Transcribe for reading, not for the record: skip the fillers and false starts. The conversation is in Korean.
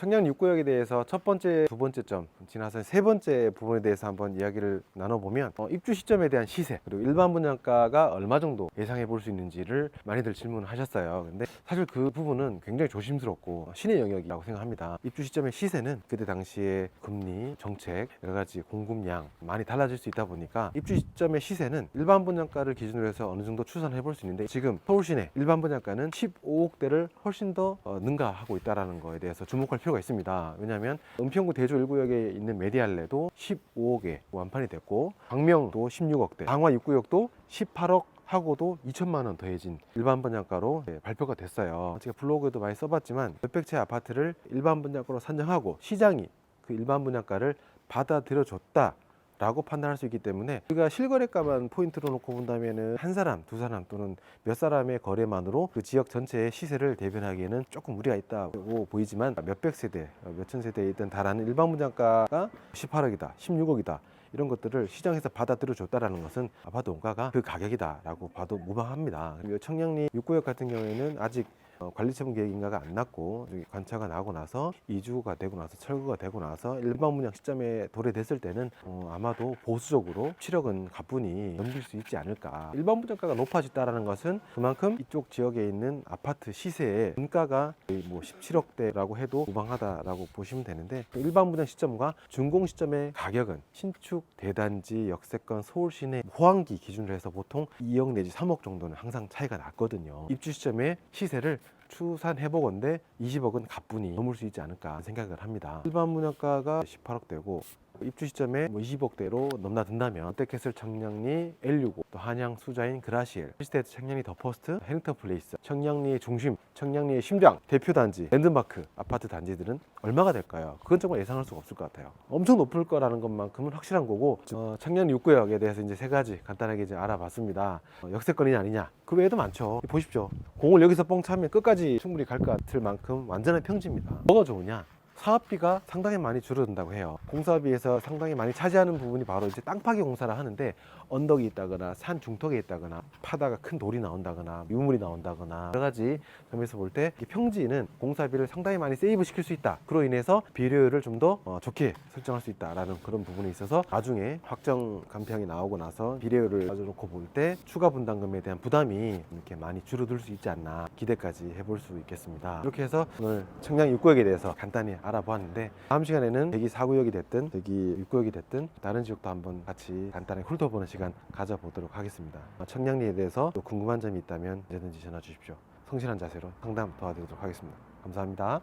청량 6구역에 대해서 첫 번째, 두 번째 점 지나서 세 번째 부분에 대해서 한번 이야기를 나눠보면 입주 시점에 대한 시세 그리고 일반 분양가가 얼마 정도 예상해 볼 수 있는지를 많이들 질문하셨어요. 근데 사실 그 부분은 굉장히 조심스럽고 신의 영역이라고 생각합니다. 입주 시점의 시세는 그때 당시에 금리, 정책, 여러 가지 공급량 많이 달라질 수 있다 보니까 입주 시점의 시세는 일반 분양가를 기준으로 해서 어느 정도 추산해 볼 수 있는데 지금 서울 시내 일반 분양가는 15억대를 훨씬 더 능가하고 있다는 거에 대해서 주목할 필요가 있습니다. 왜냐하면 은평구 대조 1구역에 있는 메디알레도 15억에 완판이 됐고 광명도 16억대, 강화 6구역도 18억 하고도 2천만 원 더해진 일반 분양가로 발표가 됐어요. 제가 블로그에도 많이 써봤지만 몇백 채 아파트를 일반 분양가로 산정하고 시장이 그 일반 분양가를 받아들여 줬다 라고 판단할 수 있기 때문에 우리가 실거래가만 포인트로 놓고 본다면은 한 사람, 두 사람 또는 몇 사람의 거래만으로 그 지역 전체의 시세를 대변하기에는 조금 무리가 있다고 보이지만 몇백 세대, 몇천 세대에 있던 달하는 일반 분양가가 18억이다, 16억이다 이런 것들을 시장에서 받아들여 줬다라는 것은 아파트 원가가 그 가격이다라고 봐도 무방합니다. 청량리 6구역 같은 경우에는 아직 관리처분 계획 인가가 안 났고 관차가 나고 나서 이주가 되고 나서 철거가 되고 나서 일반 분양 시점에 도래됐을 때는 아마도 보수적으로 7억은 가뿐히 넘길 수 있지 않을까. 일반 분양가가 높아졌다는 것은 그만큼 이쪽 지역에 있는 아파트 시세의 원가가 거의 뭐 17억대라고 해도 무방하다라고 보시면 되는데 일반 분양 시점과 준공 시점의 가격은 신축 대단지 역세권 서울 시내 호황기 기준으로 해서 보통 2억 내지 3억 정도는 항상 차이가 났거든요. 입주 시점의 시세를 추산해보건대 20억은 가뿐히 넘을 수 있지 않을까 생각을 합니다. 일반 분양가가 18억대고 입주 시점에 20억대로 넘나든다면 롯데캐슬 청량리 L65, 또 한양 수자인 그라시엘, 힐스테이트 청량리 더 퍼스트, 해링턴 플레이스, 청량리의 중심, 청량리의 심장, 대표 단지, 랜드마크 아파트 단지들은 얼마가 될까요? 그건 정말 예상할 수가 없을 것 같아요. 엄청 높을 거라는 것만큼은 확실한 거고 청량리 6구역에 대해서 이제 세 가지 간단하게 이제 알아봤습니다. 역세권이냐 아니냐 그 외에도 많죠. 보십시오. 공을 여기서 뻥 차면 끝까지 충분히 갈 것 같을 만큼 완전한 평지입니다. 뭐가 좋으냐? 사업비가 상당히 많이 줄어든다고 해요. 공사비에서 상당히 많이 차지하는 부분이 바로 이제 땅 파기 공사를 하는데 언덕이 있다거나 산 중턱에 있다거나 파다가 큰 돌이 나온다거나 유물이 나온다거나 여러 가지 점에서 볼 때 평지는 공사비를 상당히 많이 세이브 시킬 수 있다. 그로 인해서 비료율을 좀 더 좋게 설정할 수 있다라는 그런 부분이 있어서 나중에 확정 간평이 나오고 나서 비료율을 가져놓고 볼 때 추가 분담금에 대한 부담이 이렇게 많이 줄어들 수 있지 않나 기대까지 해볼 수 있겠습니다. 이렇게 해서 오늘 청량 6구역에 대해서 간단히 알아보았는데 다음 시간에는 대기 4구역이 됐든 대기 6구역이 됐든 다른 지역도 한번 같이 간단히 훑어보는 시간 가져보도록 하겠습니다. 청량리에 대해서 또 궁금한 점이 있다면 언제든지 전화 주십시오. 성실한 자세로 상담 도와드리도록 하겠습니다. 감사합니다.